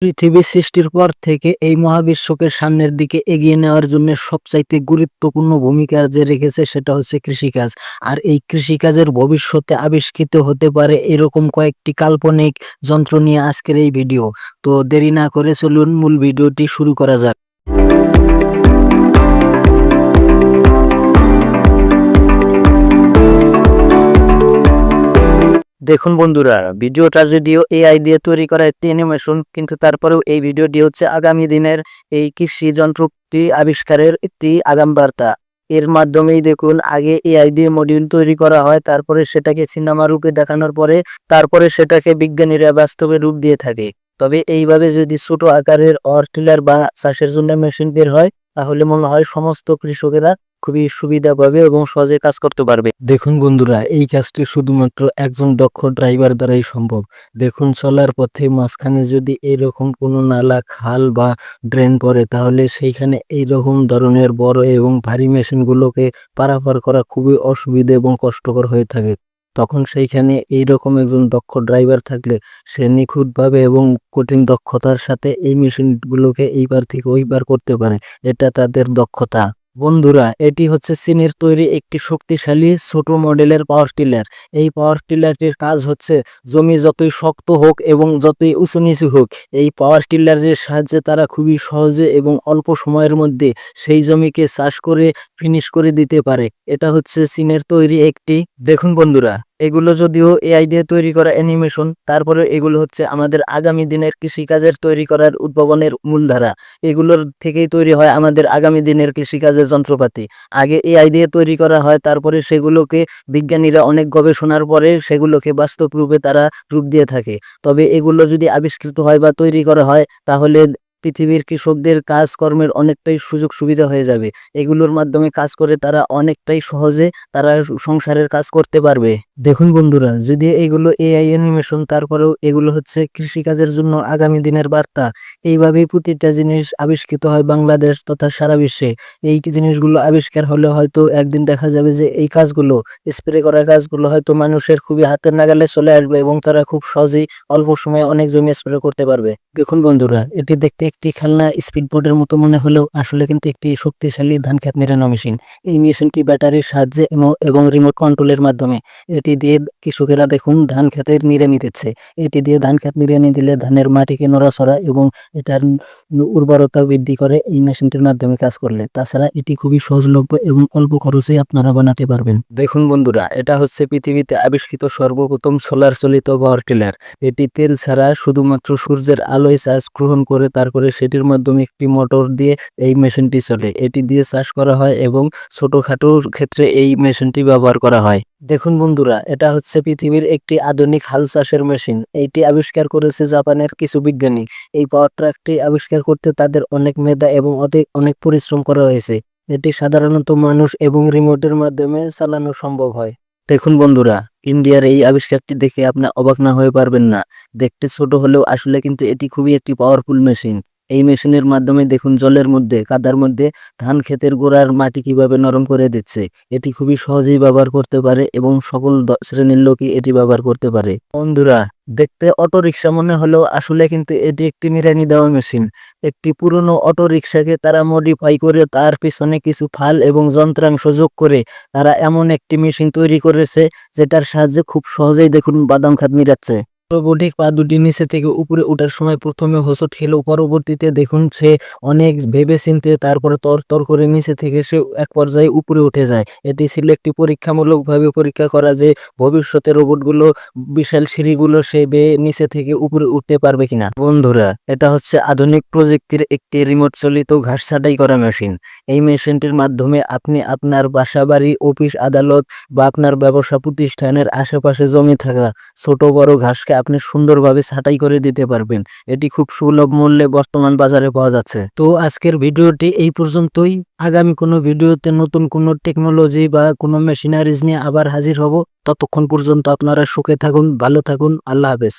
পৃথিবী সৃষ্টির পর থেকে এই মহাবিশ্বকে সামনের দিকে এগিয়ে নেওয়ার জন্য সবচাইতে গুরুত্বপূর্ণ ভূমিকা যে রেখেছে সেটা হচ্ছে কৃষিকাজ। আর এই কৃষিকাজের ভবিষ্যতে আবিষ্কৃত হতে পারে এরকম কয়েকটি কাল্পনিক যন্ত্র নিয়ে আজকের এই ভিডিও। তো দেরি না করে চলুন মূল ভিডিওটি শুরু করা যাক। দেখুন বন্ধুরা, ভিডিওটা যদিও এআই দিয়ে তৈরি করা একটি অ্যানিমেশন, কিন্তু তারপরেও এই ভিডিওটি হচ্ছে আগামী দিনের এই কৃষি যন্ত্রটি আবিষ্কারের একটি আগাম বার্তা। এর মাধ্যমেই দেখুন, আগে এআই দিয়ে মডিউল তৈরি করা হয়, তারপরে সেটাকে সিনেমা রূপে দেখানোর পরে তারপরে সেটাকে বিজ্ঞানীরা বাস্তবে রূপ দিয়ে থাকে। তবে এইভাবে যদি ছোট আকারের টিলার বা চাষের জন্য মেশিন বের হয়, তাহলে মনে হয় সমস্ত কৃষকেরা খুবই সুবিধা পাবে এবং সহজে কাজ করতে পারবে। দেখুন বন্ধুরা, এই কাজটি শুধুমাত্র একজন দক্ষ ড্রাইভার দ্বারাই সম্ভব। দেখুন, চলার পথে মাঝখানে যদি এরকম কোনো নালা, খাল বা ড্রেন পড়ে, তাহলে সেইখানে এইরকম ধরনের বড় এবং ভারী মেশিনগুলোকে পারাপার করা খুবই অসুবিধা এবং কষ্টকর হয়ে থাকে। তখন সেইখানে এইরকম একজন দক্ষ ড্রাইভার থাকলে সে নিখুঁতভাবে এবং কঠিন দক্ষতার সাথে এই মেশিনগুলোকে এইবার থেকে ওইবার করতে পারে। এটা তাদের দক্ষতা। বন্ধুরা, এটি হচ্ছে চীনের তৈরি একটি শক্তিশালী ছোট মডেলের পাওয়ার টিলার। এই পাওয়ার টিলারটির কাজ হচ্ছে, জমি যতই শক্ত হোক এবং যতই উঁচু নিচু হোক, এই পাওয়ার টিলারের সাহায্যে তারা খুবই সহজে এবং অল্প সময়ের মধ্যে সেই জমিকে চাষ করে ফিনিশ করে দিতে পারে। এটা হচ্ছে চীনের তৈরি একটি। দেখুন বন্ধুরা, এগুলো যদিও এআই দিয়ে তৈরি করা অ্যানিমেশন, তারপরে এগুলো হচ্ছে আমাদের আগামী দিনের কৃষিকাজের তৈরি করার উদ্ভাবনের মূলধারা। এগুলোর থেকেই তৈরি হয় আমাদের আগামী দিনের কৃষিকাজের যন্ত্রপাতি। আগে এআই দিয়ে তৈরি করা হয়, তারপরে সেগুলোকে বিজ্ঞানীরা অনেক গবেষণার পরে সেগুলোকে বাস্তব রূপে তারা রূপ দিয়ে থাকে। তবে এগুলো যদি আবিষ্কৃত হয় বা তৈরি করা হয়, তাহলে পৃথিবীর কৃষকদের কাজকর্মের অনেকটাই সুযোগ সুবিধা হয়ে যাবে। এগুলোর মাধ্যমে কাজ করে তারা অনেকটাই সহজে তারা সংসারের কাজ করতে পারবে। দেখুন বন্ধুরা, যদি এগুলো এআই অ্যানিমেশন, তারপরেও এগুলো হচ্ছে কৃষিকাজের জন্য আগামী দিনের বার্তা। এইভাবেই প্রতিটা জিনিস আবিষ্কৃত হয় বাংলাদেশ তথা সারা বিশ্বে। এই জিনিসগুলো আবিষ্কার হলে হয়তো একদিন দেখা যাবে যে এই কাজগুলো, স্প্রে করার কাজগুলো হয়তো মানুষের খুবই হাতের নাগালে চলে আসবে এবং তারা খুব সহজেই অল্প সময়ে অনেক জমি স্প্রে করতে পারবে। দেখুন বন্ধুরা, এটি দেখতে একটি খেলনা স্পিড বোর্ডের মতো মনে হলেও আসলে কিন্তু একটি শক্তিশালী ধান খেত নিড়ানো মেশিন। এই মেশিনটি ব্যাটারির সাহায্যে এবং রিমোট কন্ট্রোলের মাধ্যমে এটি দিয়ে কৃষকেরা দেখুন ধান খেতের নিড়ানি দিচ্ছে। এটি দিয়ে ধান খেত নিড়ানি দিলে ধানের মাটিকে নড়াচড়া এবং এটার উর্বরতা বৃদ্ধি করে এই মেশিনটির মাধ্যমে কাজ করলে। তাছাড়া এটি খুবই সহজলভ্য এবং অল্প খরচে আপনারা বানাতে পারবেন। দেখুন বন্ধুরা, এটা হচ্ছে পৃথিবীতে আবিষ্কৃত সর্বপ্রথম সোলার চালিত পাওয়ার টিলার। এটি তেল ছাড়া শুধুমাত্র সূর্যের আলোয় চার্জ গ্রহণ করে তারপরে সেটির মাধ্যমে একটি মোটর দিয়ে এই মেশিনটি চলে। এটি দিয়ে চাষ করা হয় এবং ছোটখাটোর ক্ষেত্রে এই মেশিনটি ব্যবহার করা হয়। দেখুন বন্ধুরা, এটা হচ্ছে পৃথিবীর একটি আধুনিক হাল চাষের মেশিন। এইটি আবিষ্কার করেছে জাপানের কিছু বিজ্ঞানী। এই পাওয়ার ট্রাকটি আবিষ্কার করতে তাদের অনেক মেধা এবং অনেক পরিশ্রম করা হয়েছে। এটি সাধারণত মানুষ এবং রিমোটের মাধ্যমে চালানো সম্ভব হয়। দেখুন বন্ধুরা, ইন্ডিয়ার এই আবিষ্কারটি দেখে আপনি অবাক না হয়ে পারবেন না। দেখতে ছোট হলেও আসলে কিন্তু এটি খুবই একটি পাওয়ারফুল মেশিন। এই মেশিনের মাধ্যমে দেখুন, জলের মধ্যে, কাদার মধ্যে ধান ক্ষেতের গোড়ার মাটি কিভাবে নরম করে দিচ্ছে। এটি খুবই সহজেই ব্যবহার করতে পারে এবং সকল শ্রেণীর লোকই এটি ব্যবহার করতে পারে। বন্ধুরা, দেখতে অটো রিক্সা মনে হলেও আসলে কিন্তু এটি একটি নিড়ানি দেওয়া মেশিন। একটি পুরনো অটো রিক্সাকে তারা মডিফাই করে তার পিছনে কিছু ফাল এবং যন্ত্রাংশ যোগ করে তারা এমন একটি মেশিন তৈরি করেছে, যেটার সাহায্যে খুব সহজেই দেখুন বাদাম খাত নিড়াচ্ছে। রোবটিক পা দুটি নিচে থেকে উপরে ওঠার সময় প্রথমে হোঁচট খেলেও পরবর্তীতে দেখুন সে অনেক ভেবে চিন্তে তারপরে তর করে নিচে থেকে সে এক পর্যায়ে উপরে উঠে যায়। এটি ছিল একটি পরীক্ষামূলকভাবে পরীক্ষা করা যে ভবিষ্যতে রোবটগুলো বিশাল সিঁড়িগুলো সে বেয়ে নিচে থেকে উপরে উঠতে পারবে কিনা। বন্ধুরা, এটা হচ্ছে আধুনিক প্রযুক্তির একটি রিমোট চালিত ঘাস ছাঁটাই করা মেশিন। এই মেশিনটির মাধ্যমে আপনি আপনার বাসা বাড়ি, অফিস আদালত বা আপনার ব্যবসা প্রতিষ্ঠানের আশেপাশে জমি থাকা ছোট বড় ঘাসকে আপনি সুন্দরভাবে ছাঁটাই করে দিতে পারবেন। এটি খুব সুলভ মূল্যে বর্তমান বাজারে পাওয়া যাচ্ছে। তো আজকের ভিডিওটি এই পর্যন্তই। আগামী কোনো ভিডিওতে নতুন কোনো টেকনোলজি বা কোনো মেশিনারিজ নিয়ে আবার হাজির হব। ততক্ষণ পর্যন্ত আপনারা সুখে থাকুন, ভালো থাকুন। আল্লাহ হাফেজ।